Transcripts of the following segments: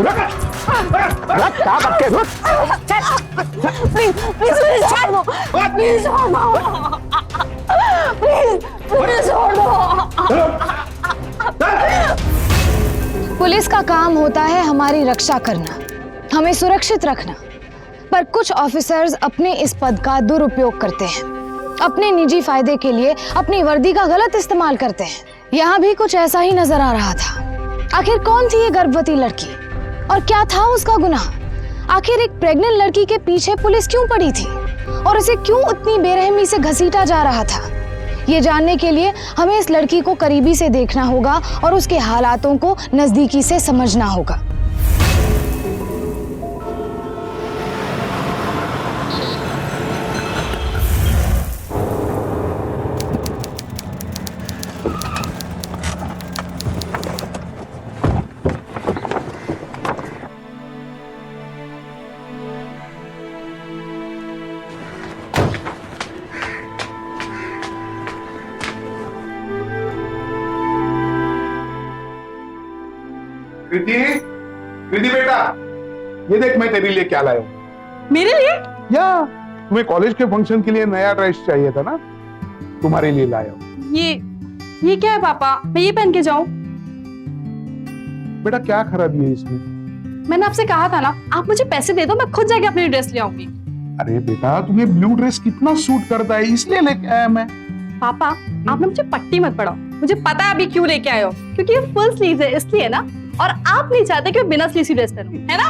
क्या करके रुक। प्लीज प्लीज छोड़ दो, प्लीज छोड़ दो, प्लीज छोड़ दो। पुलिस का काम होता है हमारी रक्षा करना, हमें सुरक्षित रखना, पर कुछ ऑफिसर्स अपने इस पद का दुरुपयोग करते हैं, अपने निजी फायदे के लिए अपनी वर्दी का गलत इस्तेमाल करते हैं। यहाँ भी कुछ ऐसा ही नजर आ रहा था। आखिर कौन थी ये गर्भवती लड़की और क्या था उसका गुनाह? आखिर एक प्रेग्नेंट लड़की के पीछे पुलिस क्यों पड़ी थी और उसे क्यों उतनी बेरहमी से घसीटा जा रहा था? ये जानने के लिए हमें इस लड़की को करीबी से देखना होगा और उसके हालातों को नजदीकी से समझना होगा। कृति, कृति बेटा, ये देख मैं तेरे लिए क्या लाया हूँ। मेरे लिए? या तुम्हें कॉलेज के फंक्शन के लिए नया ड्रेस चाहिए था ना, तुम्हारे लिए लाया हूँ। ये क्या है पापा? मैं ये पहन के जाऊं? बेटा क्या खराबी है इसमें? मैंने आपसे कहा था ना, आप मुझे पैसे दे दो, मैं खुद जाके अपनी ड्रेस ले आऊंगी। अरे बेटा तुम्हें ब्लू ड्रेस कितना सूट करता है, इसलिए लेके आया मैं। पापा आप ना मुझे पट्टी मत पढ़ाओ, मुझे पता है अभी क्यों लेके आए हो, क्योंकि ये फुल स्लीव है इसलिए ना, और आप नहीं चाहते कि मैं बिना स्लीव की ड्रेस पहनूं, है ना?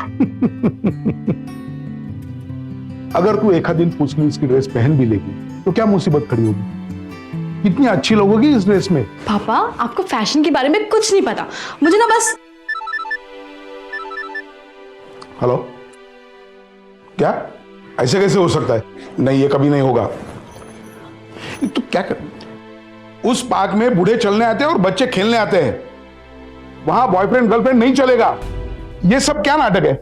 अगर तू एक आध दिन फुल स्लीव्स की ड्रेस पहन भी लेगी तो क्या मुसीबत खड़ी होगी? कितनी अच्छी लगोगी इस ड्रेस में। पापा आपको फैशन के बारे में कुछ नहीं पता, मुझे ना बस। हेलो, क्या ऐसे कैसे हो सकता है? नहीं ये कभी नहीं होगा। तो क्या कर, उस पार्क में बूढ़े चलने आते हैं और बच्चे खेलने आते हैं, वहां बॉयफ्रेंड गर्लफ्रेंड नहीं चलेगा। ये सब क्या नाटक है?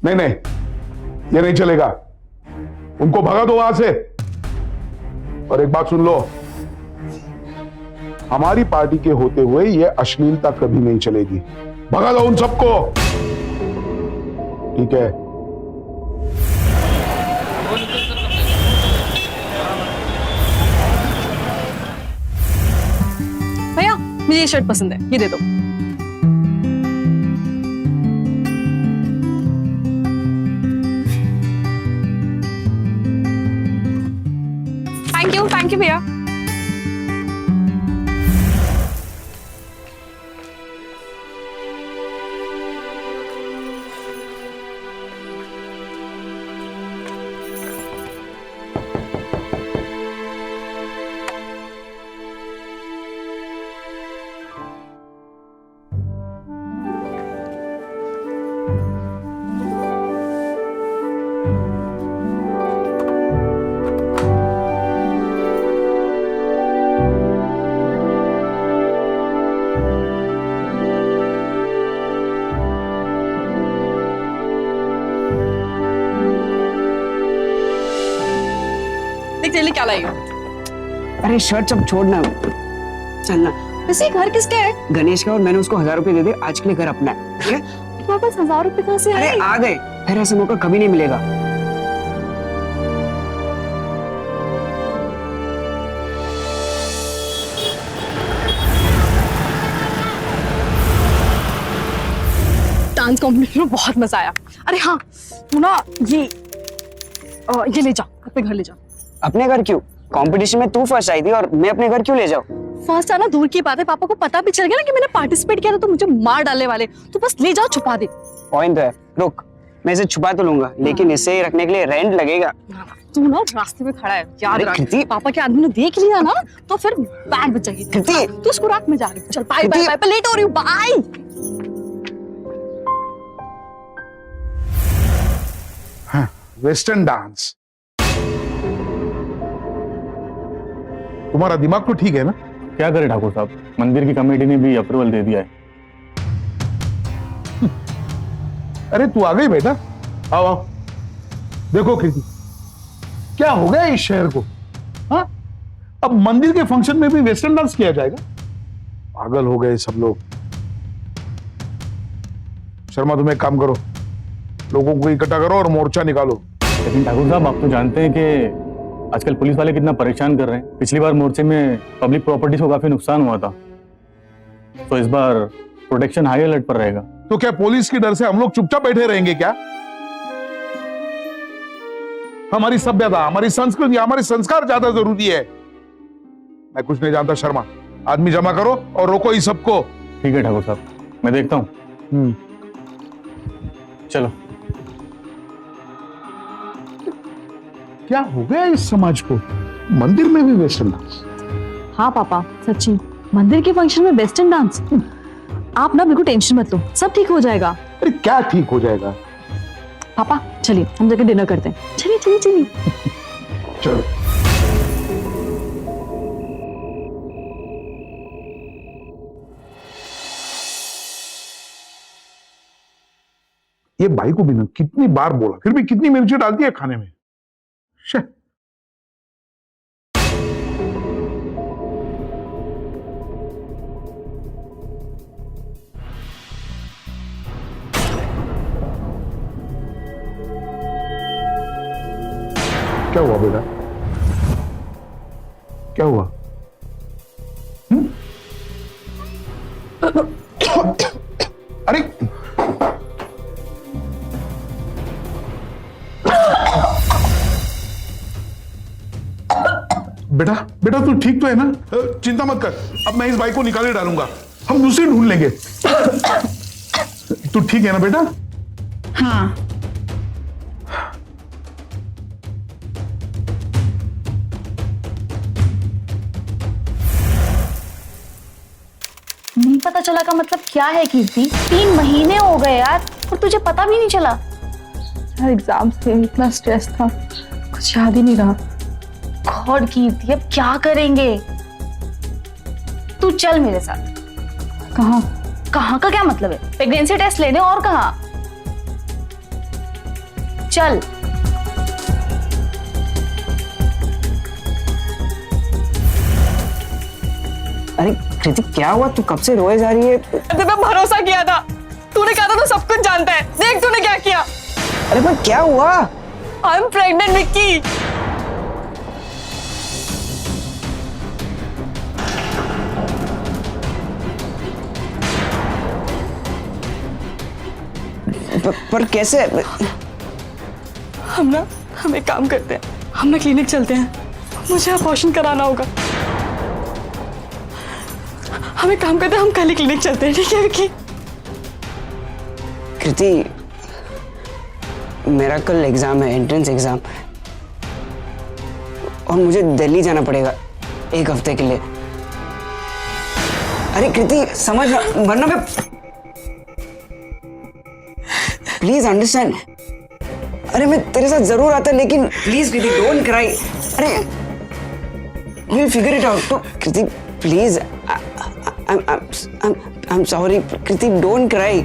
नहीं नहीं ये नहीं चलेगा, उनको भगा दो वहां से। और एक बात सुन लो, हमारी पार्टी के होते हुए ये अश्लीलता कभी नहीं चलेगी। भगा दो उन सबको, ठीक है? भैया मुझे ये शर्ट पसंद है, ये दे दो। थैंक यू भैया। तेरे लिए क्या लाई हो? अरे शर्ट सब छोड़ना, चलना। वैसे घर किसके है? गणेश का, और मैंने उसको 1000 रुपए दे दे, आज के लिए घर अपना है। ठीक है? तुम्हारे पास 1000 रुपए कहाँ से आए? अरे आ गए, फिर ऐसा मौका कभी नहीं मिलेगा। डांस कॉम्पिटिशन में बहुत मजा आया। अरे हाँ तू ना ये ले जा, अपने घर ले जा। अपने घर क्यों? कंपटीशन में तू फर्स्ट आई थी और मैं अपने घर क्यों ले जाऊं? फर्स्ट आना दूर की बात है, पापा को पता भी चल गया ना कि मैंने पार्टिसिपेट किया था तो मुझे मार डालने वाले। तो बस ले जाओ, छुपा दे। पॉइंट तो है, रुक मैं इसे छुपा तो लूंगा, लेकिन इसे रखने के लिए रेंट लगेगा। तू ना रास्ते में खड़ा है, याद रख। कृति, पापा के आदमी ने देख लिया ना तो फिर बैड बच जाएगी। कृति, तू उसको रात में जा रही है। चल बाय बाय बाय, लेट हो रही हूँ, बाय। वेस्टर्न डांस, तुम्हारा दिमाग तो ठीक है ना? क्या करे ठाकुर साहब, मंदिर की कमेटी ने भी अप्रूवल दे दिया है। अरे तू आ गई बेटा, आओ आओ। देखो कृति, क्या हो गया इस शहर को? हाँ, अब मंदिर के फंक्शन में भी वेस्टर्न डांस किया जाएगा? पागल हो गए सब लोग। शर्मा तुम एक काम करो, लोगों को इकट्ठा करो और मोर्चा निकालो। लेकिन ठाकुर साहब आप तो जानते हैं कि आजकल पुलिस वाले कितना परेशान कर रहे हैं। पिछली बार मोर्चे में पब्लिक प्रॉपर्टीज को काफी नुकसान हुआ था, तो इस बार प्रोटेक्शन हाई अलर्ट पर रहेगा। तो क्या पुलिस की डर से हम लोग चुपचाप बैठे रहेंगे क्या? हमारी सभ्यता, हमारी संस्कृति, हमारे संस्कार ज्यादा जरूरी है। मैं कुछ नहीं जानता शर्मा, आदमी जमा करो और रोको इस सबको। ठीक है ठाकुर साहब, मैं देखता हूँ। चलो। क्या हो गया इस समाज को? मंदिर में भी वेस्टर्न डांस? हाँ पापा, सच्ची मंदिर के फंक्शन में वेस्टर्न डांस। आप ना बिल्कुल टेंशन मत लो, सब ठीक हो जाएगा। अरे क्या ठीक हो जाएगा? पापा चलिए हम जाके डिनर करते हैं। चलिए चलिए चलिए। चलो। ये भाई को भी ना कितनी बार बोला, फिर भी कितनी मिर्ची डालती है खाने में। शे। क्या हुआ बेटा? क्या हुआ? अरे बेटा, बेटा तू ठीक तो है ना? चिंता मत कर, अब मैं इस बाइक को निकाले डालूंगा, हम दूसरी ढूंढ लेंगे। तू ठीक है ना बेटा? हाँ। नहीं पता चला का मतलब क्या है कीर्ति? 3 महीने हो गए यार और तुझे पता भी नहीं चला। यार एग्जाम थे, इतना स्ट्रेस था, कुछ याद ही नहीं रहा। गॉड कीर्ति, अब क्या करेंगे? तू चल मेरे साथ। कहाँ? कहाँ का क्या मतलब है? प्रेगनेंसी टेस्ट लेने, और कहाँ? चल। अरे कृति क्या हुआ? तू कब से रोए जा रही है? तेरे पे भरोसा किया था, तूने कहा था तू सब कुछ जानता है, देख तूने क्या किया। अरे पर क्या हुआ? I am pregnant Vicky. पर कैसे? हम एक काम करते हैं, हम ना क्लिनिक चलते हैं, मुझे अबॉर्शन कराना होगा। हम एक काम करते हैं, हम कल ही क्लिनिक चलते हैं, ठीक है विक्की? कृति मेरा कल एग्जाम है, एंट्रेंस एग्जाम, और मुझे दिल्ली जाना पड़ेगा 1 हफ्ते के लिए। अरे कृति समझ, वरना मैं, प्लीज अंडरस्टैंड। अरे मैं तेरे साथ जरूर आता, लेकिन प्लीज कृति डोंट क्राई। अरे विल फिगर इट आउट। तो Kriti please, I am sorry Kriti, don't cry.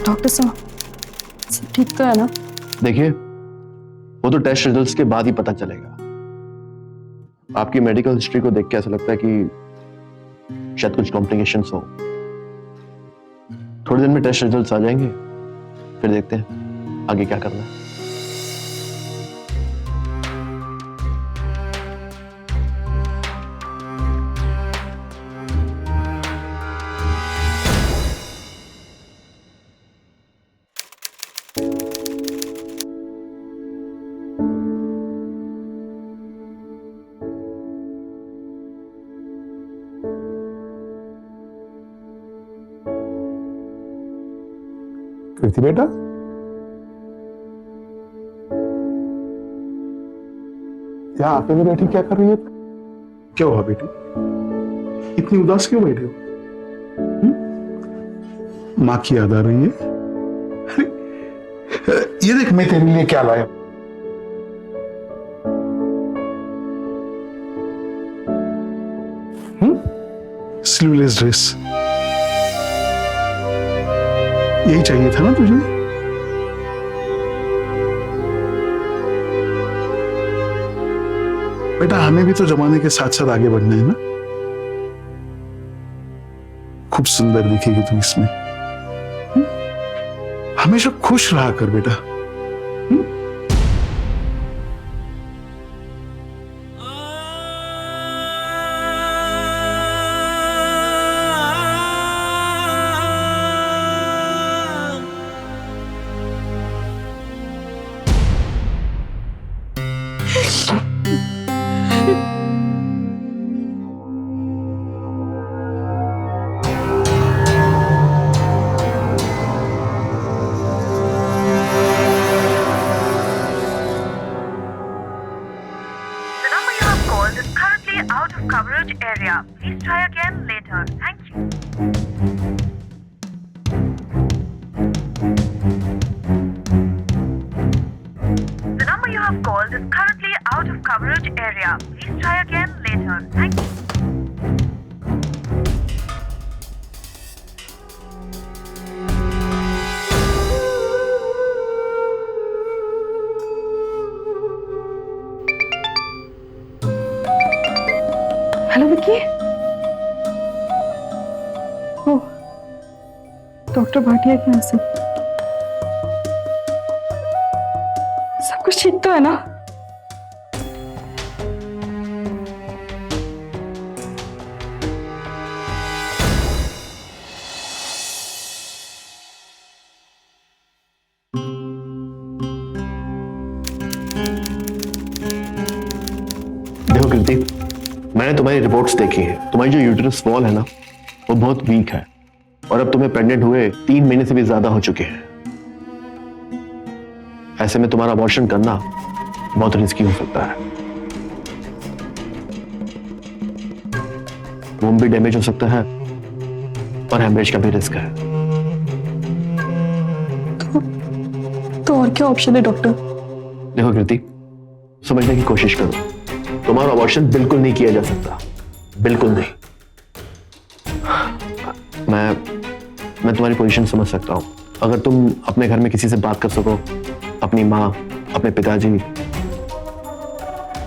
Doctor साहब सब ठीक तो है ना? देखिए, वो तो टेस्ट रिजल्ट्स के बाद ही पता चलेगा। आपकी मेडिकल हिस्ट्री को देख के ऐसा लगता है कि शायद कुछ कॉम्प्लिकेशंस हो। थोड़ी देर में टेस्ट रिजल्ट्स आ जाएंगे, फिर देखते हैं आगे क्या करना है। कृति बेटा, यहाँ अकेले बैठी क्या कर रही है? क्या हुआ बेटी, इतनी उदास क्यों बैठे हो? माँ की याद आ रही है? अरे, ये देख मैं तेरे लिए क्या लाया। स्लीवलेस ड्रेस, यही चाहिए था ना तुझे? बेटा हमें भी तो जमाने के साथ साथ आगे बढ़ना है ना। खूब सुंदर दिखेगी तुम इसमें। हमेशा खुश रहा कर बेटा। The number you have called is currently out of coverage area. Please try again later. Thank you. The number you have called is currently out of coverage area. Please try again later. Thank you. Hello Vicky. Oh, doctor Bhatia के यहाँ से। सब कुछ ठीक तो है ना? देखो कृति, मैंने तुम्हारी रिपोर्ट्स देखी है। तुम्हारी जो यूट्रस वॉल है ना, वो बहुत वीक है और अब तुम्हें प्रेग्नेंट हुए 3 महीने से भी ज्यादा हो चुके हैं। ऐसे में तुम्हारा अबॉर्शन करना बहुत रिस्की हो सकता है। वूम्ब भी डैमेज हो सकता है और हेमरेज का भी रिस्क है। तो और क्या ऑप्शन है डॉक्टर? देखो कृति, समझने की कोशिश करो। तुम्हारा अबॉर्शन बिल्कुल नहीं किया जा सकता, बिल्कुल नहीं। मैं तुम्हारी पोजीशन समझ सकता हूं। अगर तुम अपने घर में किसी से बात कर सको, अपनी माँ, अपने पिताजी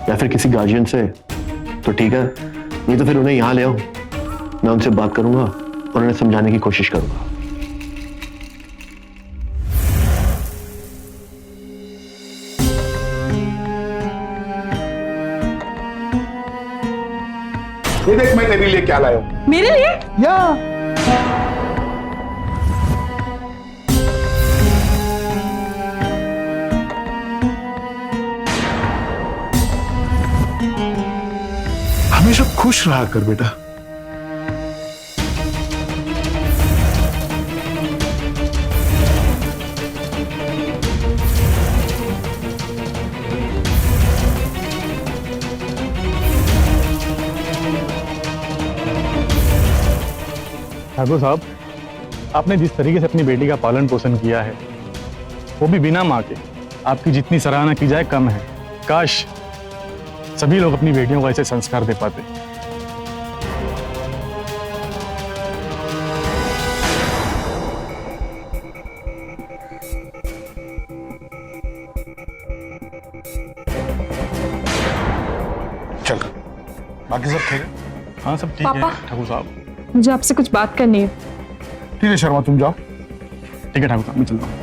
या फिर किसी गार्जियन से, तो ठीक है। नहीं तो फिर उन्हें यहां ले आओ, मैं उनसे बात करूंगा और उन्हें समझाने की कोशिश करूंगा। ये देख मैं तेरे लिए क्या लाया हूं। मेरे लिए? या हमेशा खुश रहा कर बेटा। ठाकुर साहब, आपने जिस तरीके से अपनी बेटी का पालन पोषण किया है, वो भी बिना माँ के, आपकी जितनी सराहना की जाए कम है। काश सभी लोग अपनी बेटियों को ऐसे संस्कार दे पाते। चल, बाकी सब ठीक है? हाँ सब ठीक पापा। है ठाकुर साहब। मुझे आपसे कुछ बात करनी है। ठीक है शर्मा, तुम जाओ। ठीक है ठाकुर साहब, मैं चलता हूँ।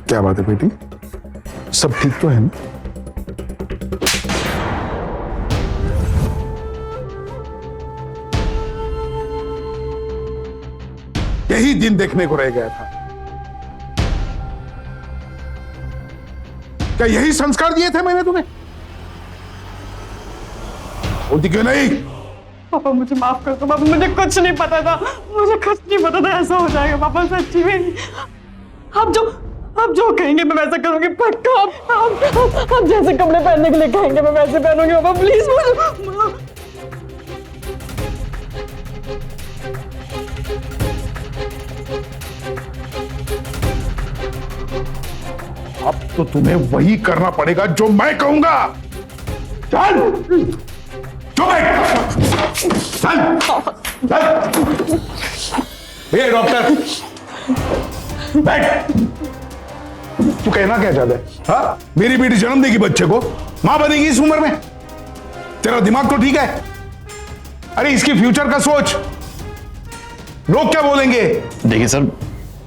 क्या बात है बेटी, सब ठीक तो है ना? यही दिन देखने को रह गया था। क्या यही संस्कार दिए थे मैंने तुम्हें? बोलती क्यों नहीं? पापा मुझे माफ कर दो। पापा मुझे कुछ नहीं पता था, मुझे कुछ नहीं पता था ऐसा हो जाएगा। पापा सच्ची में आप जो कहेंगे मैं वैसा करूंगी, पक्का। आप जैसे कपड़े पहनने के लिए कहेंगे मैं वैसे पहनूंगी। पापा प्लीज मुझे। अब तो तुम्हें वही करना पड़ेगा जो मैं कहूंगा। चल चल चल। हे डॉक्टर, बैठ। तू कहना क्या चाहता है? हाँ, मेरी बेटी जन्म देगी बच्चे को, मां बनेगी इस उम्र में? तेरा दिमाग तो ठीक है? अरे इसकी फ्यूचर का सोच, लोग क्या बोलेंगे? देखिए सर,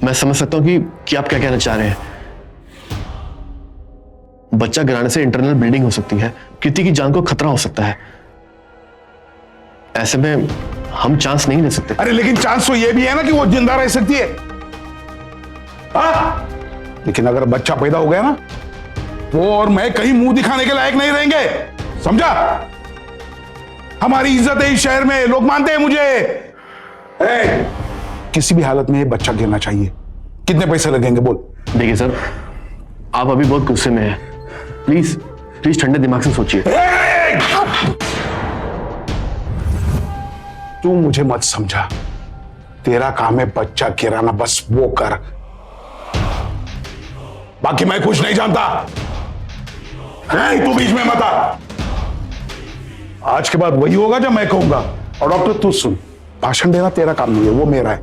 मैं समझ सकता हूं कि आप क्या कहना चाह रहे हैं। बच्चा गिराने से इंटरनल ब्लीडिंग हो सकती है, कृति की जान को खतरा हो सकता है। ऐसे में हम चांस नहीं ले सकते। अरे लेकिन चांस तो ये भी है ना कि वो जिंदा रह सकती है। हाँ? लेकिन अगर बच्चा पैदा हो गया ना, वो और मैं कहीं मुंह दिखाने के लायक नहीं रहेंगे, समझा? हमारी इज्जत है इस शहर में, लोग मानते हैं मुझे। किसी भी हालत में ये बच्चा गिरना चाहिए। कितने पैसे लगेंगे बोल? देखिए सर, आप अभी बहुत गुस्से में हैं। प्लीज प्लीज ठंडे दिमाग से सोचिए। तू मुझे मत समझा, तेरा काम है बच्चा गिराना, बस वो कर, बाकी मैं कुछ नहीं जानता। तू बीच में मत आ। आज के बाद वही होगा जब मैं कहूंगा। और डॉक्टर तू सुन, भाषण देना तेरा काम नहीं है, वो मेरा है।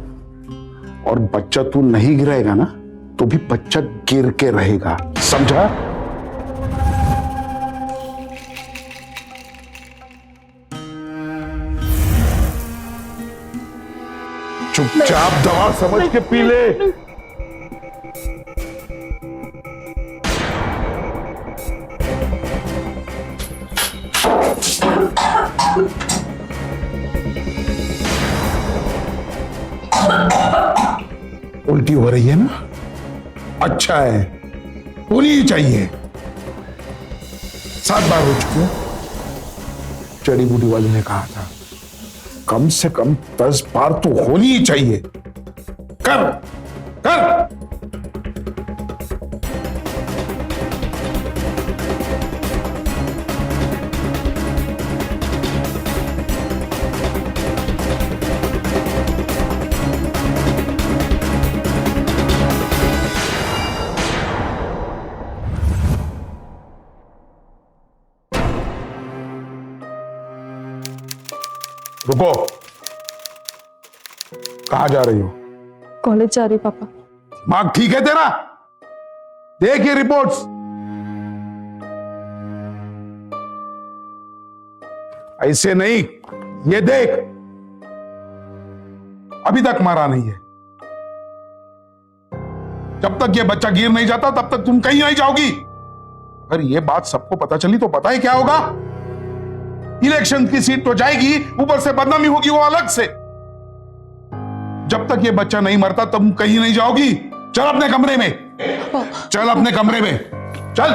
और बच्चा तू नहीं गिराएगा ना तो भी बच्चा गिर के रहेगा, समझा? चुपचाप दवा समझ के पी ले। उल्टी हो रही है ना? अच्छा है, होनी ही चाहिए। 7 बार हो चुकी है। जड़ी बूटी वाली ने कहा था कम से कम 10 बार तो होनी ही चाहिए। कर कर। रुको, कहां जा रही हो? कॉलेज जा रही पापा। दिमाग ठीक है तेरा? देख ये रिपोर्ट्स। ऐसे नहीं, ये देख, अभी तक मरा नहीं है। जब तक ये बच्चा गिर नहीं जाता तब तक तुम कहीं नहीं जाओगी। अगर ये बात सबको पता चली तो पता है क्या होगा? इलेक्शन की सीट तो जाएगी, ऊपर से बदनामी होगी वो अलग से। जब तक ये बच्चा नहीं मरता तुम कहीं नहीं जाओगी। चल अपने कमरे में, चल अपने कमरे में, चल।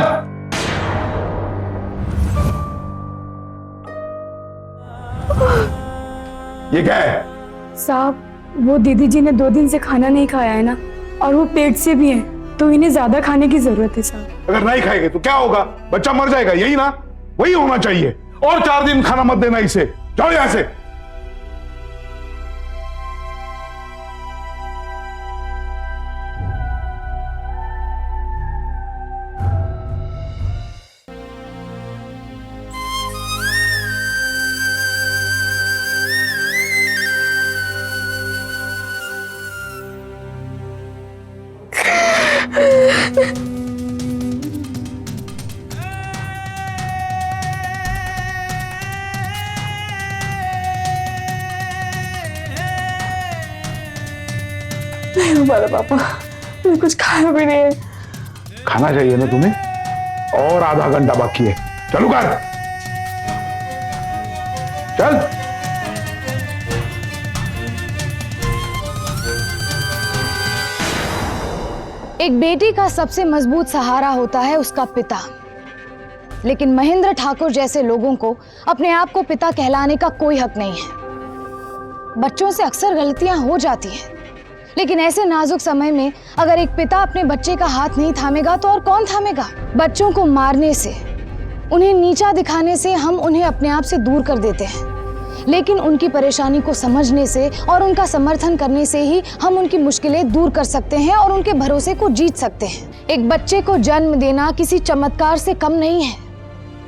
ये क्या है? साहब, वो दीदी जी ने 2 दिन से खाना नहीं खाया है ना, और वो पेट से भी है, तो इन्हें ज्यादा खाने की जरूरत है साहब। अगर नहीं खाएंगे तो क्या होगा? बच्चा मर जाएगा, यही ना? वही होना चाहिए। और 4 दिन खाना मत देना इसे। जाओ यहां से। नहीं हो पा रहा पापा, मैंने कुछ खाया भी नहीं है। खाना चाहिए ना तुम्हें? और आधा घंटा बाकी है, चलो कर, चल। एक बेटी का सबसे मजबूत सहारा होता है उसका पिता, लेकिन महेंद्र ठाकुर जैसे लोगों को अपने आप को पिता कहलाने का कोई हक नहीं है। बच्चों से अक्सर गलतियां हो जाती हैं, लेकिन ऐसे नाजुक समय में अगर एक पिता अपने बच्चे का हाथ नहीं थामेगा तो और कौन थामेगा? बच्चों को मारने से, उन्हें नीचा दिखाने से हम उन्हें अपने आप से दूर कर देते हैं, लेकिन उनकी परेशानी को समझने से और उनका समर्थन करने से ही हम उनकी मुश्किलें दूर कर सकते हैं और उनके भरोसे को जीत सकते हैं। एक बच्चे को जन्म देना किसी चमत्कार से कम नहीं है,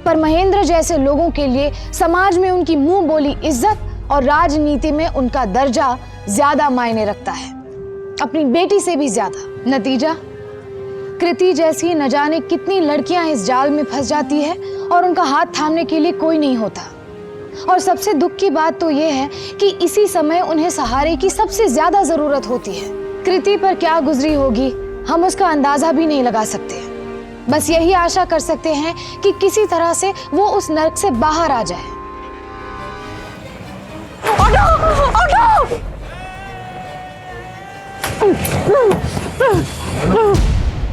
पर महेंद्र जैसे लोगों के लिए समाज में उनकी मुंह बोली इज्जत और राजनीति में उनका दर्जा ज्यादा मायने रखता है। अपनी बेटी से भी ज्यादा। नतीजा, कृति जैसी न जाने कितनी लड़कियां इस जाल में फंस जाती है और उनका हाथ थामने के लिए कोई नहीं होता। और सबसे दुख की बात तो यह है कि इसी समय उन्हें सहारे की सबसे ज्यादा जरूरत होती है। कृति पर क्या गुजरी होगी हम उसका अंदाजा भी नहीं लगा सकते। बस यही आशा कर सकते हैं कि किसी तरह से वो उस नर्क से बाहर आ जाए।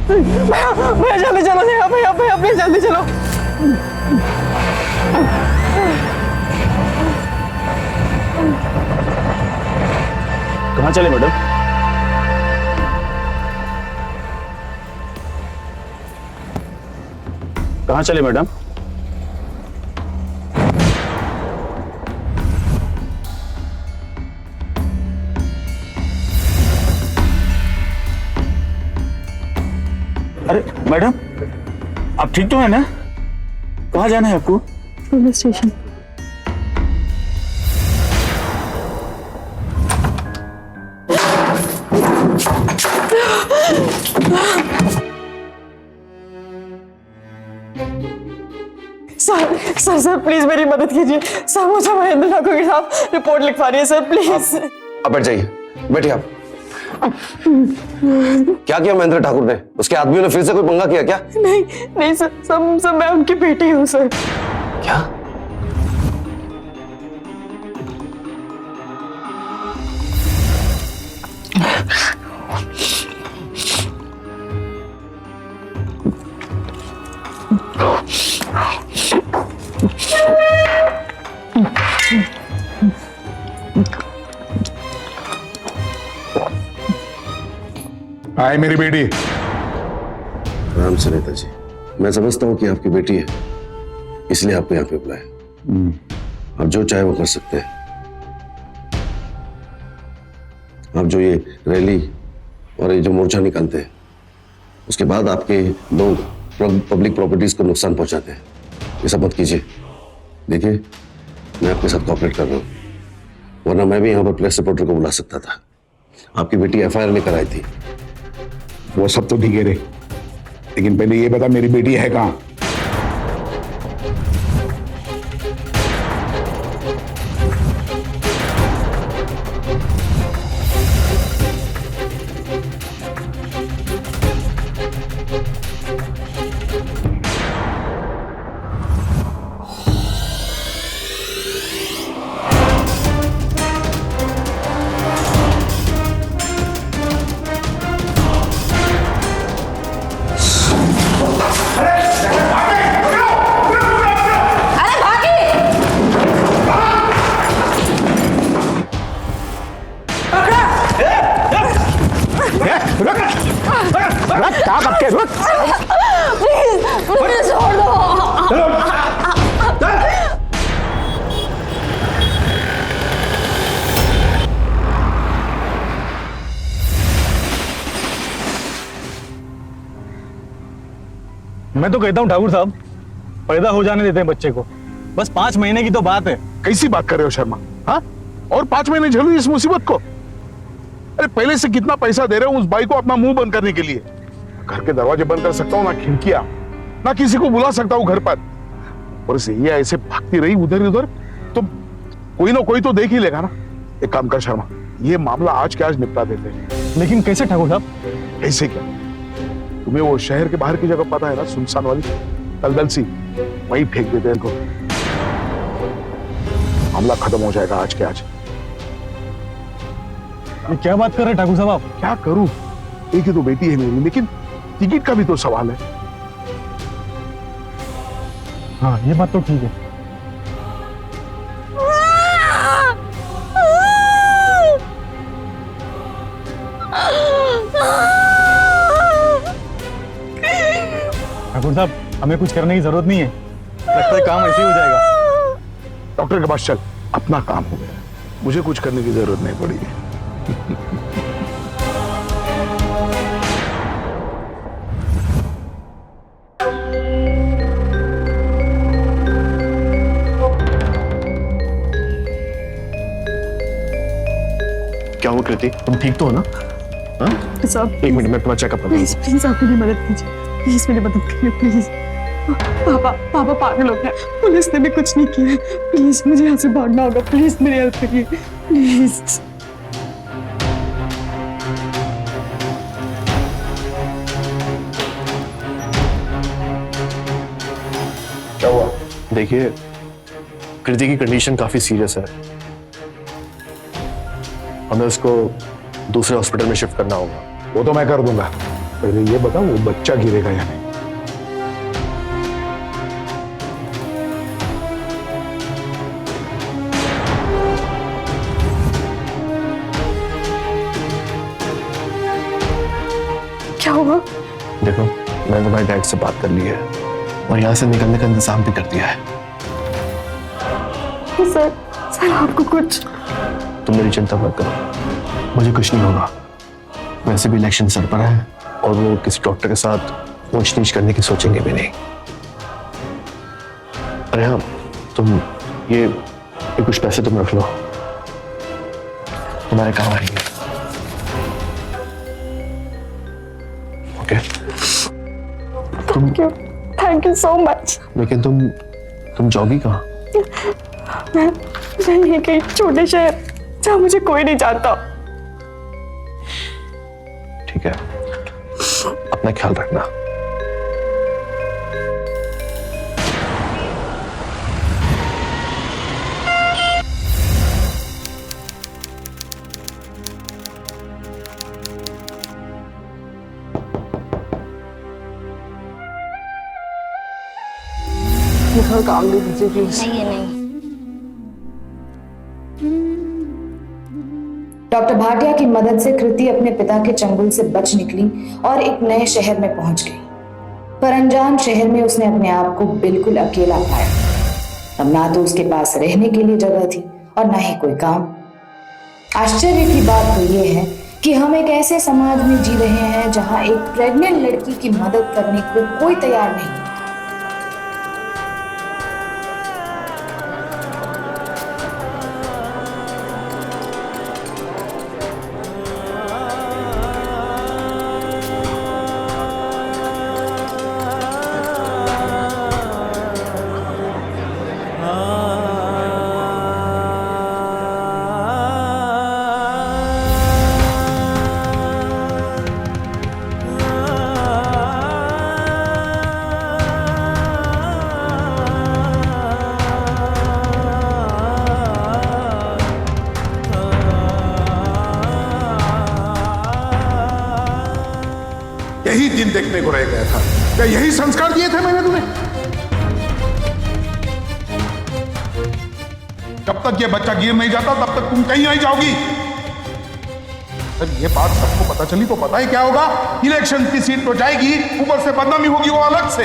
भैया जल्दी चलो, भैया भैया प्लीज जल्दी चलो। कहाँ चले मैडम? कहाँ चले मैडम? अरे मैडम, आप ठीक तो है ना? कहाँ जाना है आपको? Police station. Sir sir please मेरी मदद कीजिए सर, मुझे महेंद्र ठाकुर के साथ रिपोर्ट लिखवा रही है सर, प्लीज। अब बैठ जाइए, बैठिए आप। क्या किया महेंद्र ठाकुर ने? उसके आदमियों ने फिर से कोई पंगा किया क्या? नहीं नहीं सर, सब मैं उनकी बेटी हूँ सर। क्या? आए मेरी बेटी। आराम से नेताजी, मैं समझता हूँ कि आपकी बेटी है, इसलिए आपको यहाँ पे बुलाया। आप जो चाहे वो कर सकते हैं। आप जो ये रैली और ये जो मोर्चा निकालते हैं, उसके बाद आपके लोग पब्लिक प्रॉपर्टीज को नुकसान पहुंचाते हैं, ये सब मत कीजिए। देखिए, मैं आपके साथ कोऑपरेट कर रहा हूँ, वरना मैं भी यहाँ पर प्रेस रिपोर्टर को बुला सकता था। आपकी बेटी एफआईआर लेकर आई थी। वो सब तो ठीक है रे, लेकिन पहले ये बता मेरी बेटी है कहाँ? मैं तो कहता हूँ ठाकुर साहब, पैदा हो जाने देते हैं बच्चे को। बस 5 महीने की तो बात है। कैसी बात कर रहे हो शर्मा? हाँ, और 5 महीने झेलू इस मुसीबत को? अरे पहले से कितना पैसा दे रहे हो उस बाई को अपना मुंह बंद करने के लिए। घर के दरवाजे बंद कर सकता हूँ, ना खिड़कियां, ना किसी को बुला सकता हूँ घर पर। और इसे ये ऐसे भागती रही उधर उधर तो कोई ना कोई तो देख ही लेगा ना। एक काम कर शर्मा, ये मामला आज के आज निपटा देते हैं। लेकिन कैसे ठाकुर साहब? ऐसे क्या? तुम्हें वो शहर के बाहर की जगह पता है ना, सुनसान वाली दलदल सी, वहीं फेंक देते हैं इनको। मामला खत्म हो जाएगा आज के आज। ये क्या बात कर रहे हैं ठाकुर साहब आप? क्या करूं? एक ही तो बेटी है मेरी, लेकिन टिकट का भी तो सवाल है। हाँ, ये बात तो ठीक है। ठाकुर साहब, हमें कुछ करने की जरूरत नहीं है, लगता है काम ऐसे ही हो जाएगा। डॉक्टर के पास चल, अपना काम हो गया, मुझे कुछ करने की जरूरत नहीं पड़ी। क्या हुआ कृति? तुम ठीक तो हो ना? हाँ? साहब एक मिनट में तुम्हारा चेकअप प्लीज प्लीज आप मेरी मदद कीजिए, प्लीज मेरी मदद कीजिए प्लीज। पापा पागल हो गया, पुलिस ने भी कुछ नहीं किया, प्लीज मुझे यहाँ से भागना होगा, प्लीज मेरी हेल्प करिए प्लीज। क्या हुआ? देखिए, कृति की कंडीशन काफी सीरियस है, हमें उसको दूसरे हॉस्पिटल में शिफ्ट करना होगा। वो तो मैं कर दूंगा, पहले ये बताओ वो बच्चा गिरेगा या नहीं? क्या हुआ? देखो, मैंने तुम्हारे डैड से बात कर ली है और यहाँ से निकलने का इंतजाम भी कर दिया है। सर आपको कुछ? तुम मेरी चिंता मत करो, मुझे कुछ नहीं होगा। वैसे भी इलेक्शन सर पर है और वो किसी डॉक्टर के साथ ऊंच नीच करने की सोचेंगे भी नहीं। अरे हाँ, तुम ये कुछ पैसे तुम रख लो, तुम्हारे काम आएंगे। Okay? Thank you so much. लेकिन तुम जाओगी कहाँ? मैं यहीं कहीं छोटे शहर जहाँ मुझे कोई नहीं जानता। ठीक है, अपना ख्याल रखना। काम दे दीजिए प्लीज। नहीं। डॉक्टर भाटिया की मदद से कृति अपने पिता के चंगुल से बच निकली और एक नए शहर में पहुंच गई। पर अनजान शहर में उसने अपने आप को बिल्कुल अकेला पाया। अब ना तो उसके पास रहने के लिए जगह थी और ना ही कोई काम। आश्चर्य की बात तो यह है कि हम एक ऐसे समाज में जी रहे हैं जहां एक प्रेग्नेंट लड़की की मदद करने को कोई तैयार नहीं। यही दिन देखने को रह गया था। क्या यही संस्कार दिए थे मैंने तुम्हें? जब तक ये बच्चा गिर नहीं जाता तब तक तुम कहीं नहीं जाओगी। अगर ये बात सबको पता चली तो पता ही क्या होगा? इलेक्शन की सीट तो जाएगी, ऊपर से बदनामी होगी वो अलग से।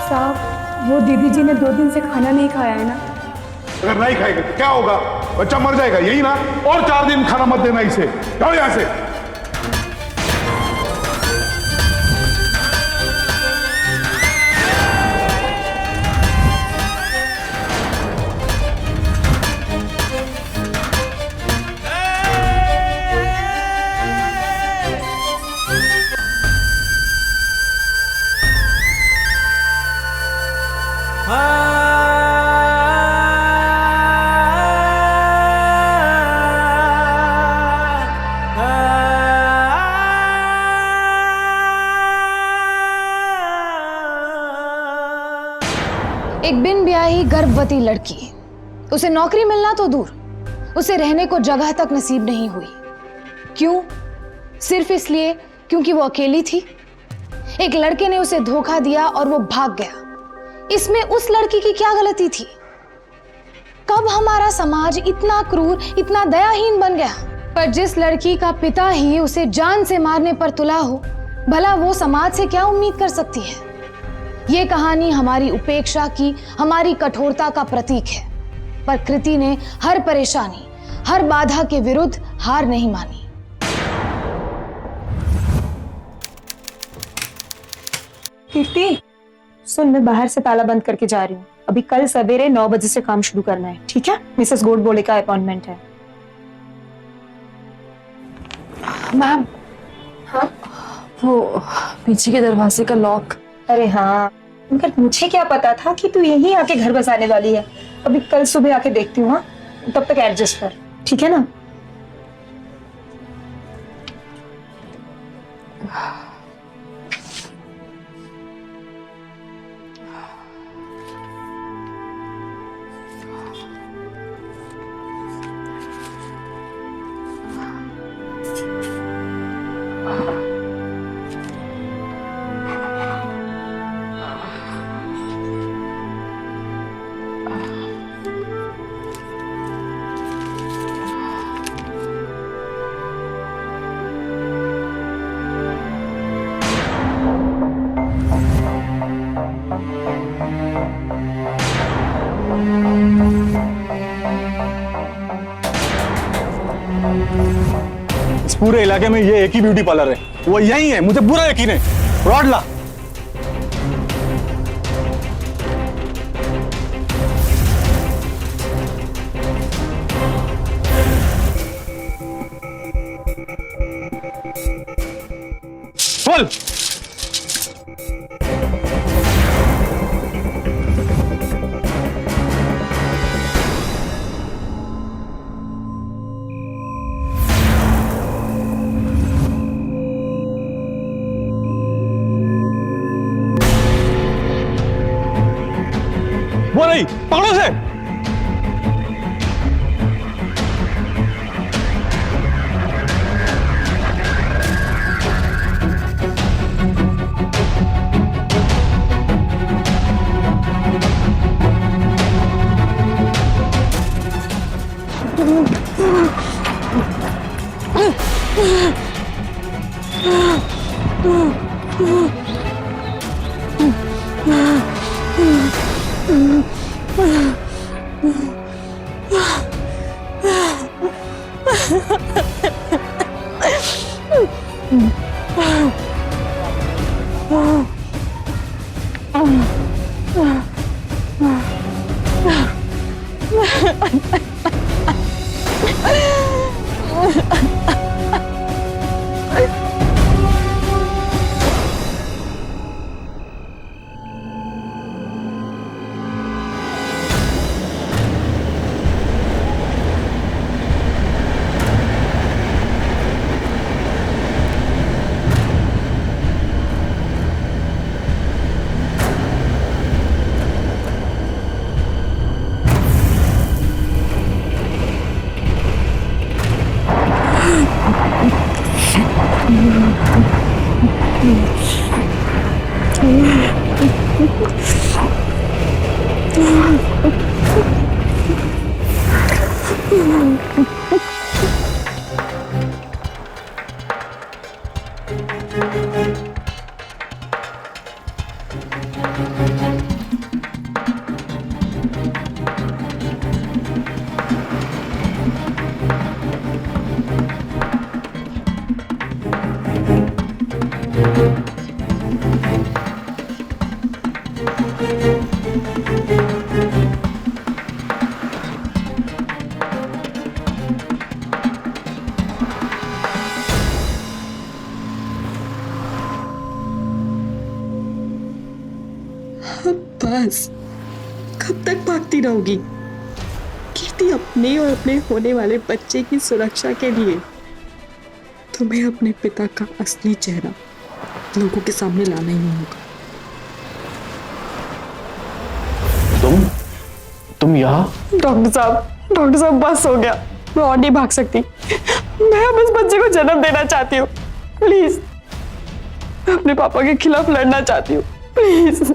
साहब वो दीदी जी ने 2 दिन से खाना नहीं खाया है ना। अगर नहीं खाएगा तो क्या होगा? बच्चा मर जाएगा, यही ना? और 4 दिन खाना मत देना इसे। जाओ यहां से। एक बिन ब्याही गर्भवती लड़की, उसे नौकरी मिलना तो दूर, उसे रहने को जगह तक नसीब नहीं हुई। क्यों? सिर्फ इसलिए क्योंकि वो अकेली थी। एक लड़के ने उसे धोखा दिया और वो भाग गया। इसमें उस लड़की की क्या गलती थी? कब हमारा समाज इतना क्रूर, इतना दयाहीन बन गया? पर जिस लड़की का पिता ही उसे जान से मारने पर तुला हो, भला वो समाज से क्या उम्मीद कर सकती है? ये कहानी हमारी उपेक्षा की, हमारी कठोरता का प्रतीक है। पर कृति ने हर परेशानी, हर बाधा के विरुद्ध हार नहीं मानी। कीर्ति सुन, मैं बाहर से ताला बंद करके जा रही हूँ। अभी कल सवेरे 9 बजे से काम शुरू करना है, ठीक है? मिसेस गोडबोले का अपॉइंटमेंट है। मैम, हाँ, वो पीछे के दरवाजे का लॉक। अरे हाँ, मगर मुझे क्या पता था कि तू यहीं आके घर बसाने वाली है। अभी कल सुबह आके देखती हूँ। हाँ, तब तक एडजस्ट कर, ठीक है ना? इस पूरे इलाके में ये एक ही ब्यूटी पार्लर है, वो यही है, मुझे पूरा यकीन है। रॉड ला। बोल। वो नहीं, पकड़ो से। बस कब तक भागती रहोगी? कीर्ति, अपने और अपने होने वाले बच्चे की सुरक्षा के लिए तुम्हें अपने पिता का असली चेहरा लोगों के सामने लाना ही होगा। तुम यहाँ? डॉक्टर साहब बस हो गया, मैं और नहीं भाग सकती। मैं अब इस बच्चे को जन्म देना चाहती हूँ। प्लीज, मैं अपने पापा के खिलाफ लड़ना चाहती हूँ। Please.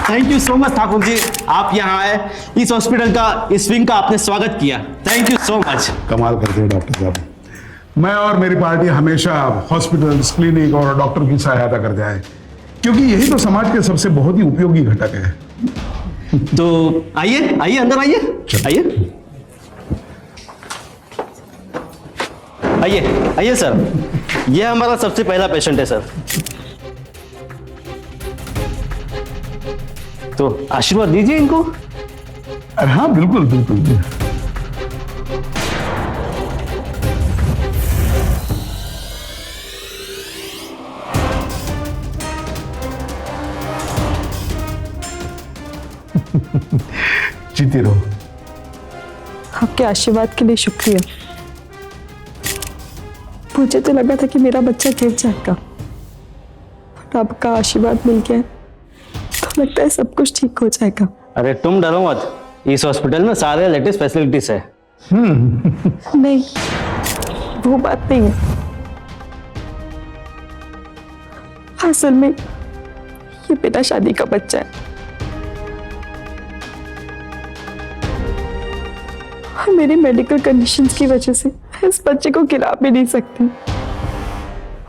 Thank you so much Thakur ji, आप यहाँ आए, इस हॉस्पिटल का, इस विंग का आपने स्वागत किया। Thank you so much. कमाल करते हैं डॉक्टर साहब। मैं और मेरी पार्टी हमेशा हॉस्पिटल्स, क्लिनिक और डॉक्टर की सहायता करते आए, क्योंकि यही तो समाज के सबसे बहुत ही उपयोगी घटक है। तो आइए आइए, अंदर आइए, आइए आइए आइए सर। ये हमारा सबसे पहला पेशेंट है सर। तो आशीर्वाद दीजिए इनको। अरे हाँ, बिल्कुल बिल्कुल। जीती रहो। आपके आशीर्वाद के लिए शुक्रिया। मुझे तो लगा था कि मेरा बच्चा गिर जाएगा, पर आपका आशीर्वाद मिल गया तो लगता है सब कुछ ठीक हो जाएगा। अरे तुम डरो मत, इस हॉस्पिटल में सारे लेटेस्ट फैसिलिटीज है। नहीं, वो बात नहीं है। असल में ये बिना शादी का बच्चा है और मेरी मेडिकल कंडीशंस की वजह से इस बच्चे को गिरा भी नहीं सकती।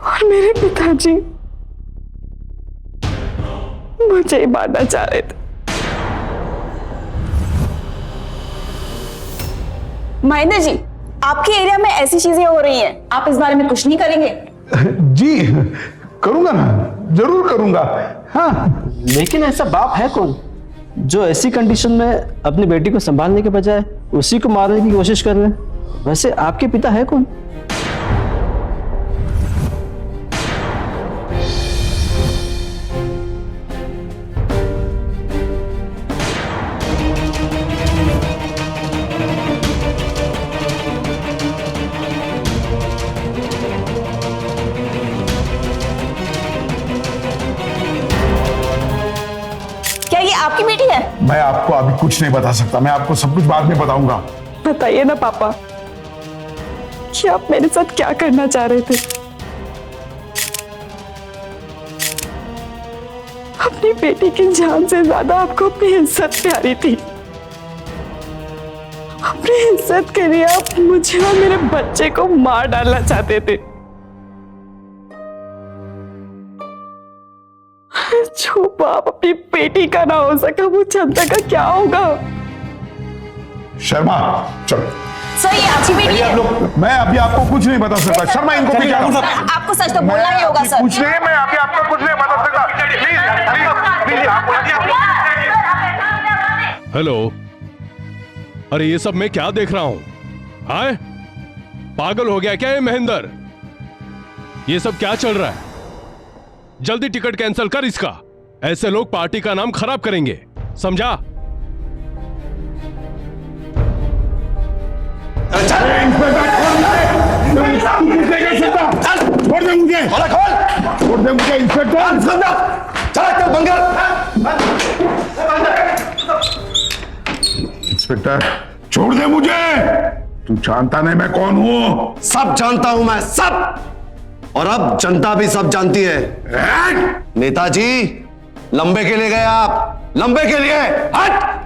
और मेरे पिताजी मुझे मारना चाह रहे थे। महेंद्र जी, आपके एरिया में ऐसी चीजें हो रही हैं, आप इस बारे में कुछ नहीं करेंगे? जी करूंगा ना, जरूर करूंगा। हाँ, लेकिन ऐसा बाप है कौन जो ऐसी कंडीशन में अपनी बेटी को संभालने के बजाय उसी को मारने की कोशिश कर रहे हैं? वैसे आपके पिता है कौन? क्या ये आपकी बेटी है? मैं आपको अभी कुछ नहीं बता सकता, मैं आपको सब कुछ बाद में बताऊंगा। बताइए ना पापा कि आप मेरे साथ क्या करना चाह रहे थे। अपनी बेटी की जान से ज्यादा आपको अपनी इज्जत प्यारी थी। अपनी इज्जत के लिए आप मुझे और मेरे बच्चे को मार डालना चाहते थे। जो बाप अपनी बेटी का ना हो सका, वो जनता का क्या होगा? शर्मा चलो। सर, ये आपकी बेटी है। मैं अभी आपको कुछ नहीं बता सकता। शर्मा इनको भी जाओ। आपको सच तो बोलना ही होगा सर। कुछ नहीं, मैं अभी आपको कुछ नहीं बता सकता। प्लीज आप हेलो, अरे ये सब मैं क्या देख रहा हूं? हाय, पागल हो गया क्या ये महेंद्र? ये सब क्या चल रहा है? जल्दी टिकट कैंसिल कर इसका। ऐसे लोग पार्टी का नाम खराब करेंगे, समझा? छोड़ दे मुझे, छोड़ दे मुझे इंस्पेक्टर। चल बंगाल। इंस्पेक्टर छोड़ दे मुझे। तू जानता नहीं मैं कौन हूं? सब जानता हूं मैं, सब। और अब जनता भी सब जानती है। नेताजी, लंबे के लिए गए आप, लंबे के लिए। हट।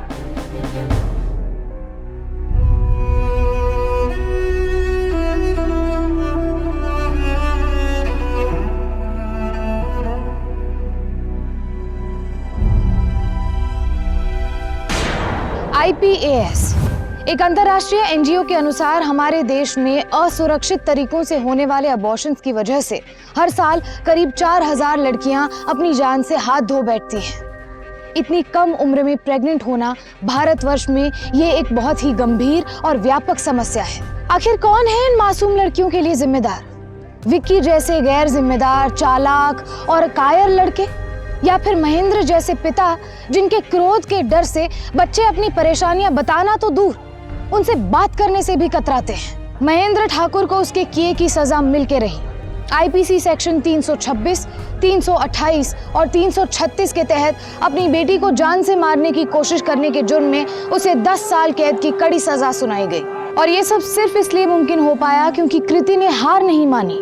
IPAS एक अंतर्राष्ट्रीय एनजीओ के अनुसार हमारे देश में असुरक्षित तरीकों से होने वाले अबॉर्शंस की वजह से हर साल करीब 4000 लड़कियां अपनी जान से हाथ धो बैठती हैं। इतनी कम उम्र में प्रेग्नेंट होना भारतवर्ष में ये एक बहुत ही गंभीर और व्यापक समस्या है। आखिर कौन है इन मासूम लड़कियों के लिए जिम्मेदार? विक्की जैसे गैर जिम्मेदार, चालाक और कायर लड़के, या फिर महेंद्र जैसे पिता जिनके क्रोध के डर से बच्चे अपनी परेशानियां बताना तो दूर, उनसे बात करने से भी कतराते हैं। महेंद्र ठाकुर को उसके किए की सजा मिल के रही। आईपीसी सेक्शन 326, 328 और 336 के तहत अपनी बेटी को जान से मारने की कोशिश करने के जुर्म में उसे 10 साल कैद की कड़ी सजा सुनाई गई। और ये सब सिर्फ इसलिए मुमकिन हो पाया क्योंकि कृति ने हार नहीं मानी,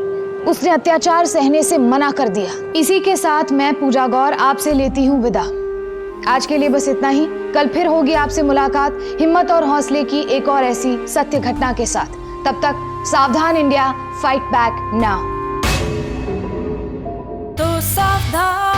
उसने अत्याचार सहने से मना कर दिया। इसी के साथ मैं पूजा गौर आपसे लेती हूँ विदा। आज के लिए बस इतना ही। कल फिर होगी आपसे मुलाकात हिम्मत और हौसले की एक और ऐसी सत्य घटना के साथ। तब तक सावधान इंडिया, फाइट बैक नाउ। तो सावधान।